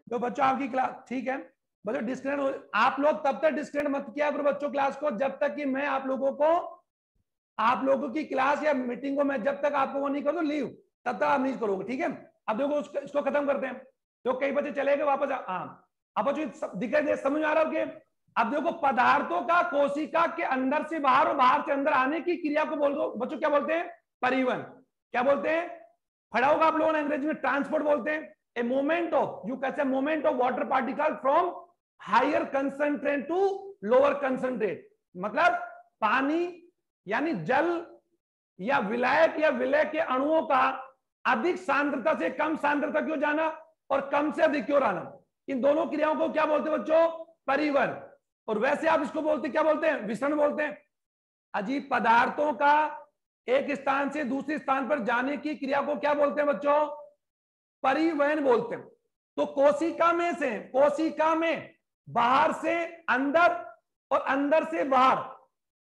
तो बच्चों आपकी क्लास ठीक है बच्चों, डिस्कनेक्ट आप लोग तब तक डिस्कनेक्ट मत किया करो बच्चों क्लास को, जब तक कि मैं आप लोगों की क्लास या मीटिंग को मैं जब तक आपको वो नहीं करूँ लीव, तब तक आप नहीं करोगे, ठीक है। अब देखो इसको खत्म करते हैं। तो कई बच्चे चले गए वापस, हाँ अब बच्चों दिखाई दे, समझ आ रहा हो कि अब देखो पदार्थों का कोशिका के अंदर से बाहर और बाहर से अंदर आने की क्रिया को बोल दो बच्चों, क्या बोलते हैं? परिवहन। क्या बोलते हैं? पढ़ा होगा आप लोगों ने अंग्रेजी में, ट्रांसपोर्ट बोलते हैं। ए मूवमेंट ऑफ, यू कैसे movement of water particle from higher concentrate to lower concentrate, मतलब पानी यानी जल या विलायक या विलय के अणुओं का अधिक सांद्रता से कम सांद्रता क्यों जाना और कम से अधिक क्यों आना, इन दोनों क्रियाओं को क्या बोलते हैं बच्चों? परिवहन। और वैसे आप इसको बोलते क्या बोलते हैं? विसरण बोलते हैं। अजीब पदार्थों का एक स्थान से दूसरे स्थान पर जाने की क्रिया को क्या बोलते हैं बच्चों? परिवहन बोलते हैं। तो कोशिका में बाहर से अंदर और अंदर से बाहर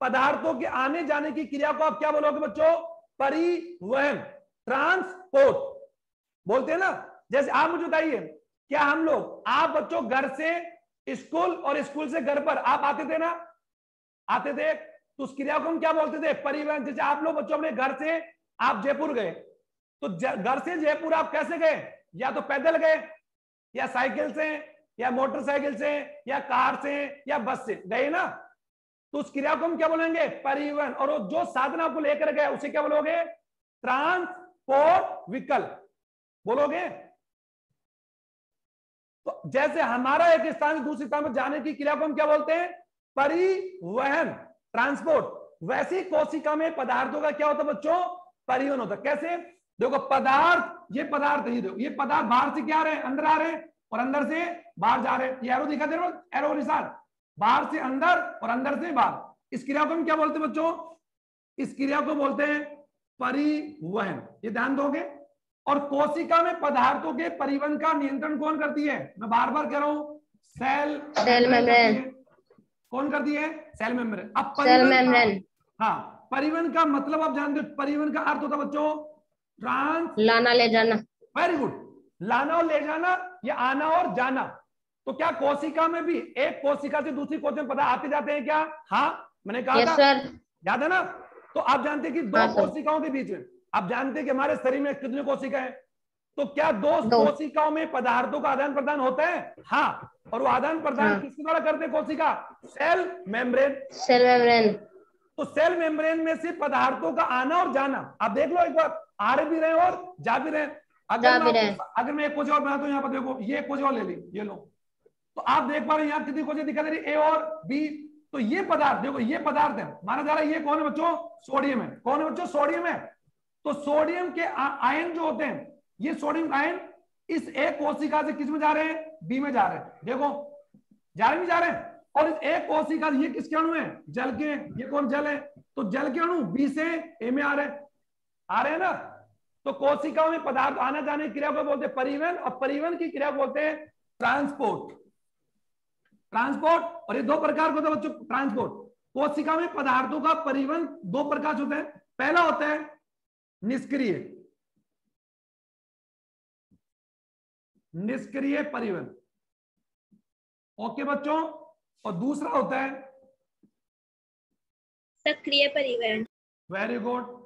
पदार्थों के आने जाने की क्रिया को आप क्या बोलोगे बच्चों? परिवहन, ट्रांसपोर्ट बोलते हैं ना। जैसे आप मुझे बताइए, क्या हम लोग, आप बच्चों घर से स्कूल और स्कूल से घर पर आप आते थे ना? आते थे, तो उस क्रिया को हम क्या बोलते थे? परिवहन। जैसे आप लोग बच्चों अपने घर से आप जयपुर गए, तो घर से जयपुर आप कैसे गए? या तो पैदल गए या साइकिल से या मोटरसाइकिल से या कार से या बस से गए ना, तो उस क्रिया को हम क्या बोलेंगे? परिवहन। और जो साधन आपको लेकर गए उसे क्या बोलोगे? ट्रांसपोर्ट व्हीकल बोलोगे। तो जैसे हमारा एक स्थान से दूसरे स्थान पर जाने की क्रिया को हम क्या बोलते हैं? परिवहन, ट्रांसपोर्ट। वैसे कोशिका में पदार्थों का क्या होता है बच्चों? परिवहन होता है। कैसे? देखो पदार्थ, ये पदार्थ ही देखो, ये पदार्थ बाहर से क्या आ रहे हैं? अंदर आ रहे हैं, और अंदर से बाहर जा रहे हैं। ये एरो दिखा दे रहे हो, एरो निशान, बाहर से अंदर और अंदर से बाहर। इस क्रिया को हम क्या बोलते हैं बच्चों? इस क्रिया को बोलते हैं परिवहन। ये ध्यान दोगे। और कोशिका में पदार्थों के परिवहन का नियंत्रण कौन करती है? मैं बार बार कह रहा हूं, सेल मेम्ब्रेन। कौन करती है? Cell membrane. अब परिवहन, हाँ परिवहन का मतलब आप जानते हो, परिवहन का अर्थ होता है बच्चों लाना ले जाना। वेरी गुड, लाना और ले जाना, या आना और जाना। तो क्या कोशिका में भी एक कोशिका से दूसरी कोशिका में पदार्थ आते जाते हैं क्या? हाँ मैंने कहा था, याद है ना। तो आप जानते हैं कि दो कोशिकाओं के बीच में, आप जानते हैं कि हमारे शरीर में कितनी कोशिका है, तो क्या दो कोशिकाओं में पदार्थों का आदान प्रदान होता है? हाँ। और वो आदान प्रदान किसके द्वारा करते हैं? कोशिका, सेल मेम्ब्रेन। तो सेल मेम्ब्रेन में से पदार्थों का आना और जाना, आप देख लो एक बार, आ रहे भी रहे और जा भी रहे। अगर मैं एक कोशिका और बनाता हूँ, यहाँ पर देखो ये कोशिका और ले ली, ये लो, तो आप देख पा रहे हैं यहाँ कितनी कोशिका दिखा दे रही, ए और बी। तो ये पदार्थ देखो, ये पदार्थ है माना जा रहा है, ये कौन है बच्चों? सोडियम है। कौन है बच्चों? सोडियम है। तो सोडियम के आयन जो होते हैं, ये सोडियम आयन इस एक कोशिका से किस में जा रहे हैं? बी में जा रहे हैं। देखो जा रहे नहीं जा रहे हैं। और इस एक कोशिका, ये किसके अणु है? जल के। ये कौन? जल है। तो जल के अणु बी से ए में आ रहे हैं ना। तो कोशिकाओं में पदार्थ आना जाने की क्रिया को बोलते हैं परिवहन, और परिवहन की क्रिया को बोलते हैं ट्रांसपोर्ट। ट्रांसपोर्ट, और ये दो प्रकार का होता है बच्चों ट्रांसपोर्ट। कोशिका में पदार्थों का परिवहन दो प्रकार से होता है। पहला होता है निष्क्रिय, निष्क्रिय परिवहन, ओके बच्चों। और दूसरा होता है सक्रिय परिवहन। Very good.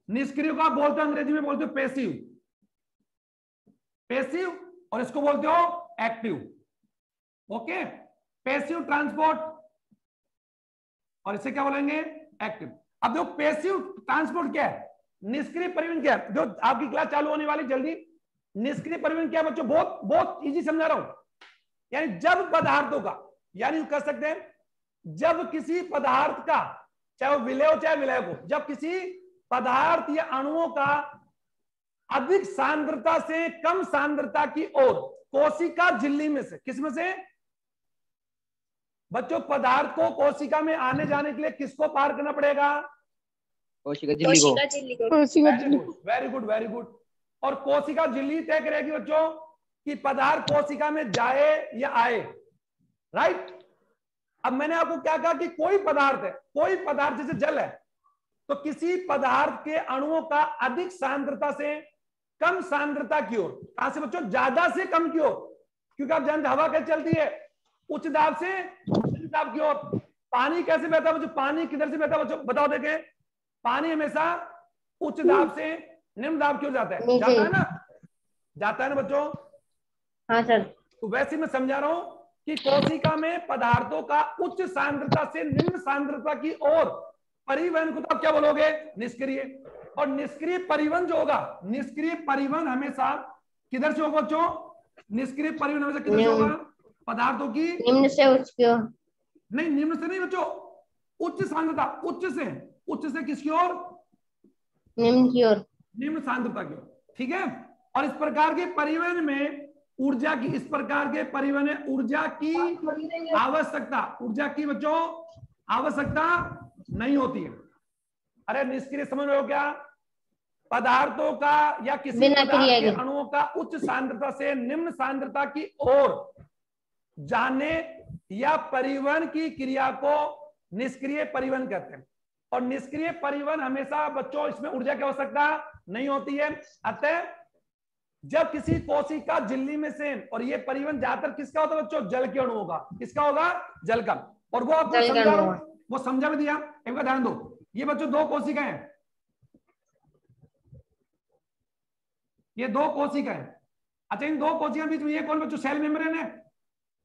निष्क्रिय को आप बोलते हो अंग्रेजी में बोलते हो पैसिव, पैसिव, और इसको बोलते हो एक्टिव, ओके। पैसिव ट्रांसपोर्ट, और इसे क्या बोलेंगे? एक्टिव। अब देखो पैसिव ट्रांसपोर्ट क्या है, निष्क्रिय परिवहन क्या है, जो आपकी क्लास चालू होने वाली जल्दी। निष्क्रिय परिवहन क्या है बच्चों? बहुत बहुत इजी समझा रहा हूं। यानी जब पदार्थों का, यानी कह सकते हैं जब किसी पदार्थ का, चाहे वो विलय हो चाहे विलयक हो, जब किसी पदार्थ या अणुओं का अधिक सांद्रता से कम सांद्रता की ओर कोशिका झिल्ली में से, किसमें से बच्चों? पदार्थ को कोशिका में आने जाने के लिए किसको पार करना पड़ेगा? कोशिका झिल्ली को। Very good, very good. और कोशिका झिल्ली तय करेगी बच्चों कि पदार्थ कोशिका में जाए या आए, राइट। अब मैंने आपको क्या कहा कि कोई पदार्थ है, कोई पदार्थ जैसे जल है, तो किसी पदार्थ के अणुओं का अधिक सांद्रता से कम सांद्रता की ओर, कहां से बच्चों? ज्यादा से कम की ओर क्योंकि आप जानते हवा कैसे चलती है, उच्च दाब से निम्न दाब की ओर। पानी कैसे बहता है बच्चों, पानी किधर से बहता है बच्चों बताओ देखें। पानी हमेशा उच्च दाब से निम्न दाब की ओर जाता है, जाता है ना, जाता है ना बच्चों। हाँ सर। तो वैसे मैं समझा रहा हूं कि कोशिका में पदार्थों का उच्च सांद्रता से निम्न सांद्रता की ओर परिवहन को तो आप क्या बोलोगे, निष्क्रिय। और निष्क्रिय परिवहन जो होगा, निष्क्रिय परिवहन हमेशा किधर से होगा बच्चों, निष्क्रिय परिवहन हमेशा किधर से होगा, पदार्थों की निम्न से उच्च की ओर। नहीं, निम्न से नहीं बच्चों, उच्च सांद्रता, उच्च से किसकी ओर, निम्न की ओर, निम्न सांद्रता की ओर, ठीक है। और इस प्रकार के परिवहन में ऊर्जा की, इस प्रकार के परिवहन में ऊर्जा की आवश्यकता, ऊर्जा की बच्चों आवश्यकता नहीं होती है। अरे निष्क्रिय समझ रहे हो क्या, पदार्थों का या किसी पदार्थ के अणुओं का उच्च सांद्रता से निम्न सांद्रता की ओर जाने या परिवहन की क्रिया को निष्क्रिय परिवहन कहते हैं। और निष्क्रिय परिवहन हमेशा बच्चों इसमें ऊर्जा की आवश्यकता नहीं होती है। अतः जब किसी कोशिका झिल्ली में से, और ये परिवहन ज्यादातर किसका होता है बच्चों, जल के अणुओं का, किसका होगा, जल का। और वो आपको समझा रहा हूं, वो समझा भी दिया, एक बार ध्यान दो। ये बच्चों दो कोशिका हैं, ये दो कोशिका है। अच्छा, इन दो कोशिका के बीच में ये कौन बच्चों, सेल मेम्ब्रेन है।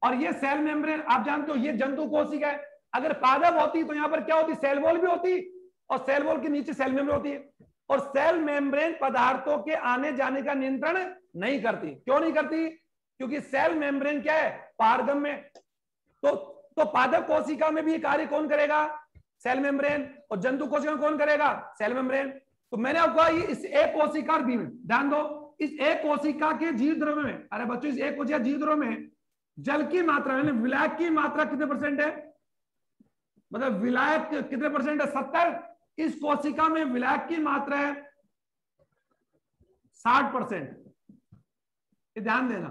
और ये सेल मेम्ब्रेन आप जानते हो ये जंतु कोशिका है। अगर पादप होती तो यहाँ पर क्या होती, सेल वॉल भी होती, और सेल वॉल के नीचे सेल मेम्ब्रेन होती है। और सेल मेम्ब्रेन पदार्थों के आने जाने का नियंत्रण नहीं करती। क्यों नहीं करती, क्योंकि सेल मेम्ब्रेन क्या है, पारगम्य। तो पादप कोशिका में भी कार्य कौन करेगा, सेल मेम्ब्रेन। और जंतु कोशिका में कौन करेगा, सेल मेम्ब्रेन। तो मैंने आपको कहा ये इस ए कोशिका और बी में ध्यान दो, इस एक कोशिका के जीव द्रव्य में, अरे बच्चों इस एक कोशिका जीव द्रव्य में जल की मात्रा यानी विलायक की मात्रा कितने परसेंट है, मतलब विलायक कितने परसेंट है, 70। इस कोशिका में विलायक की मात्रा है 60%। ध्यान देना,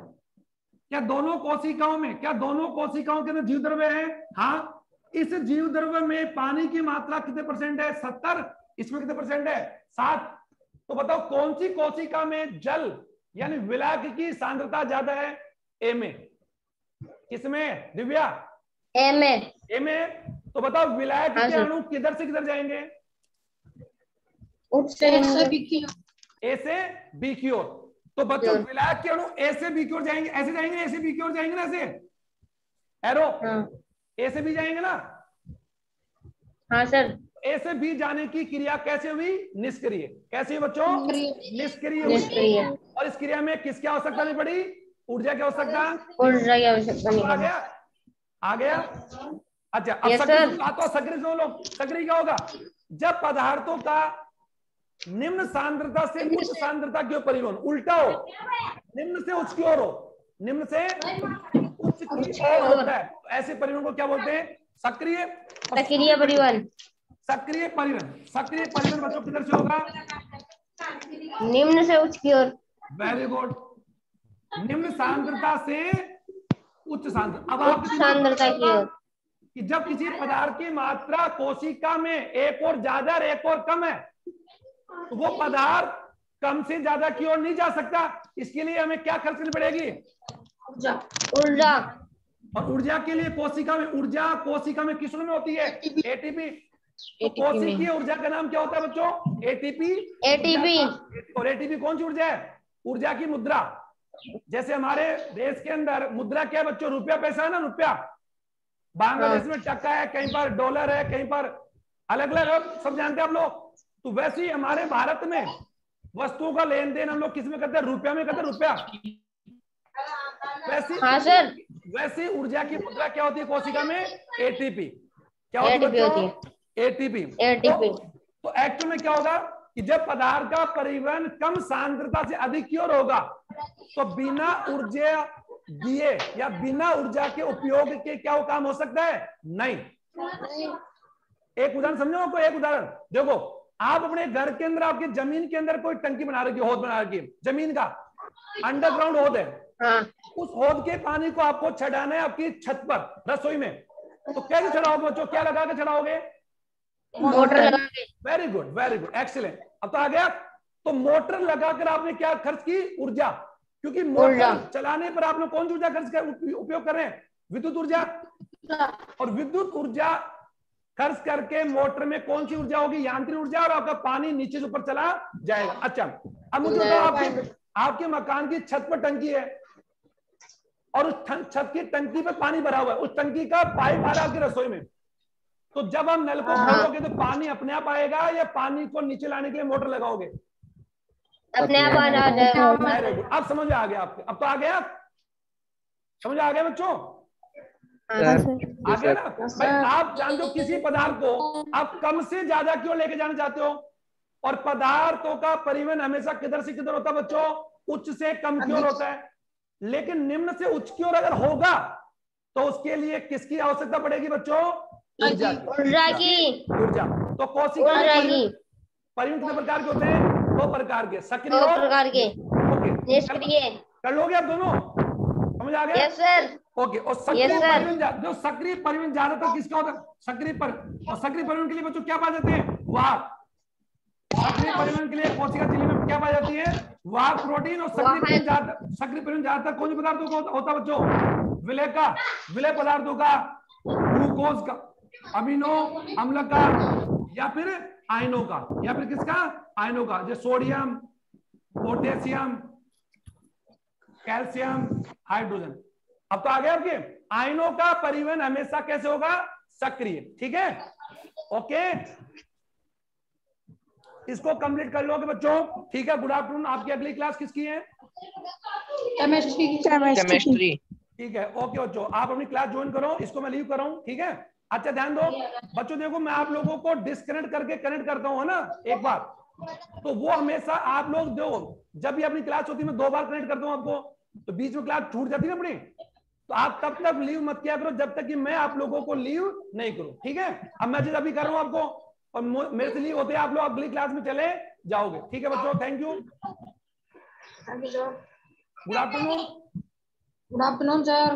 क्या दोनों कोशिकाओं में, क्या दोनों कोशिकाओं के अंदर जीव द्रव्य है, हाँ। इस जीव द्रव्य में पानी की मात्रा कितने परसेंट है, 70। इसमें कितने परसेंट है, 60। तो बताओ कौन सी कोशिका में जल यानी विलायक की सांद्रता ज्यादा है, ए में। किसमें दिव्या, ए में। ए में। तो बताओ विलायक के अणु किधर से किधर जाएंगे, ए से बी की ओर। तो बच्चों विलायक के अणु ए से बी की ओर जाएंगे, ऐसे जाएंगे, ए से बी की ओर जाएंगे ना, ऐसे एरो, ए से बी जाएंगे ना। हाँ सर। ए से बी जाने की क्रिया कैसे हुई, निष्क्रिय। कैसे हुई बच्चों, निष्क्रिय हुई। और इस क्रिया में किसकी आवश्यकता नहीं पड़ी, ऊर्जा की आवश्यकता, ऊर्जा की आवश्यकता नहीं आ गया, आ गया। अच्छा अब सक्रिय क्या होगा, जब पदार्थों का निम्न सांद्रता से उच्च सांद्रता की ओर परिवहन उल्टा हो, निम्न से उच्च की ओर हो, निम्न से उच्च की ओर होता है, ऐसे परिवहन को क्या बोलते हैं, सक्रिय परिवहन। सक्रिय परिवहन, सक्रिय परिवहन बच्चों किधर से होगा, निम्न से उच्च की ओर। वेरी गुड, निम्न सांद्रता से उच्च सांद्रता। अब आप सांद्रता की ओर कि जब किसी पदार्थ की मात्रा कोशिका में एक और ज्यादा और एक और कम है, तो वो पदार्थ कम से ज्यादा की ओर नहीं जा सकता। इसके लिए हमें क्या खर्च करनी पड़ेगी, ऊर्जा। और ऊर्जा के लिए कोशिका में, ऊर्जा कोशिका में किस में होती है, एटीपी। तो कोशिकीय ऊर्जा का नाम क्या होता है बच्चों, एटीपी। और एटीपी कौन सी ऊर्जा है, ऊर्जा की मुद्रा। जैसे हमारे देश के अंदर मुद्रा क्या है बच्चों, रुपया पैसा है ना, रुपया। बांग्लादेश में टका है, कहीं पर डॉलर है, कहीं पर अलग अलग, सब जानते हैं आप लोग। तो वैसे ही हमारे भारत में वस्तुओं का लेन देन हम लोग किस में करते हैं, रुपया में करते हैं, रुपया। वैसी ऊर्जा की मुद्रा क्या होती है कोशिका में, एटीपी। क्या होती है, एटीपी। तो एक्चुअल में क्या होगा कि जब पदार्थ का परिवहन कम सांद्रता से अधिक की ओर होगा, तो बिना ऊर्जा दिए या बिना ऊर्जा के उपयोग के क्या वो काम हो सकता है, नहीं। एक उदाहरण समझो आपको, एक उदाहरण देखो। आप अपने घर के अंदर, आपकी जमीन के अंदर कोई टंकी बना रखी है, हौद बना रखी है, जमीन का अंडरग्राउंड हौद है। उस हौद के पानी को आपको छड़ाना है आपकी छत पर, रसोई में। तो कैसे छड़ाओगे बच्चों, क्या लगा के छड़ाओगे, मोटर लगा के। Very good, very good, excellent. अब तो आ गया। तो मोटर लगाकर आपने क्या खर्च की, ऊर्जा। क्योंकि मोटर चलाने पर आप लोग कौन सी ऊर्जा खर्च कर उपयोग कर रहे हैं? विद्युत ऊर्जा। और विद्युत ऊर्जा खर्च करके मोटर में कौन सी ऊर्जा होगी? यांत्रिक ऊर्जा, और आपका पानी नीचे से ऊपर चला जाएगा। अच्छा, अब मुझे बताओ, आपके मकान की छत पर टंकी है और उस छत की टंकी पे पानी भरा हुआ है, उस टंकी का पाइप आ रहा है आपकी रसोई में, तो जब हम नल को खोलोगे तो पानी अपने आप आएगा या पानी को नीचे लाने के लिए मोटर लगाओगे? अपने आप आ जाएगा। वेरी गुड, अब समझ आ गया आपको, अब तो आ गया, समझ आ गया बच्चों? आ गया ना भाई? आप जानते हो किसी पदार्थ को आप कम से ज्यादा क्यों लेके जाना चाहते हो? और पदार्थों का परिवहन हमेशा किधर से किधर होता है बच्चों? उच्च से कम की ओर होता है। लेकिन निम्न से उच्च की ओर अगर होगा तो उसके लिए किसकी आवश्यकता पड़ेगी बच्चों? ऊर्जा की। ऊर्जा। तो कोशिका परिवहन कितने प्रकार के होते हैं? 2 प्रकार के, सक्रिय और प्रकार के। निष्क्रिय। कर लोगे आप दोनों? समझ आ गया? Yes sir. ओके। और सक्रिय परिवहन, जो सक्रिय परिवहन ज्यादातर किसका होता है? सक्रिय परिवहन। और सक्रिय परिवहन के लिए बच्चों क्या पाए जाते हैं? वाहक। सक्रिय परिवहन के लिए कोशिका झिल्ली में क्या पाई जाती है? वाहक प्रोटीन। और सक्रिय परिवहन ज्यादातर कौन से पदार्थों का होता है बच्चों? विलय का, विलय पदार्थों का, ग्लूकोज का, अमीनो अम्ल का, या फिर आयनों का, या फिर किसका? आयनों का, जैसे सोडियम, पोटेशियम, कैल्शियम, हाइड्रोजन। अब तो आ गया आपके, आयनों का परिवहन हमेशा कैसे होगा? सक्रिय। ठीक है, ओके, इसको कंप्लीट कर लोगे बच्चों? ठीक है, गुड आफ्टरनून। आपकी अगली क्लास किसकी है? केमिस्ट्री। ठीक है, ओके बच्चों, आप अपनी क्लास ज्वाइन करो, इसको मैं लीव कर रहा हूं। ठीक है, अच्छा ध्यान दो बच्चों, देखो मैं आप लोगों को डिस्कनेक्ट करके कनेक्ट करता हूं, है ना, एक बार, तो वो हमेशा आप लोग दो, जब भी अपनी क्लास होती है मैं 2 बार कनेक्ट करता हूं आपको, तो बीच में क्लास छूट जाती है अपनी, तो आप तब तक लीव मत किया करो जब तक कि मैं आप लोगों को लीव नहीं करूं। ठीक है, अब मैं जिस अभी कर रहा हूं आपको, और मेरे से लीव होते हैं, आप लोग अगली क्लास में चले जाओगे। ठीक है बच्चों, thank you, good afternoon. Good afternoon sir.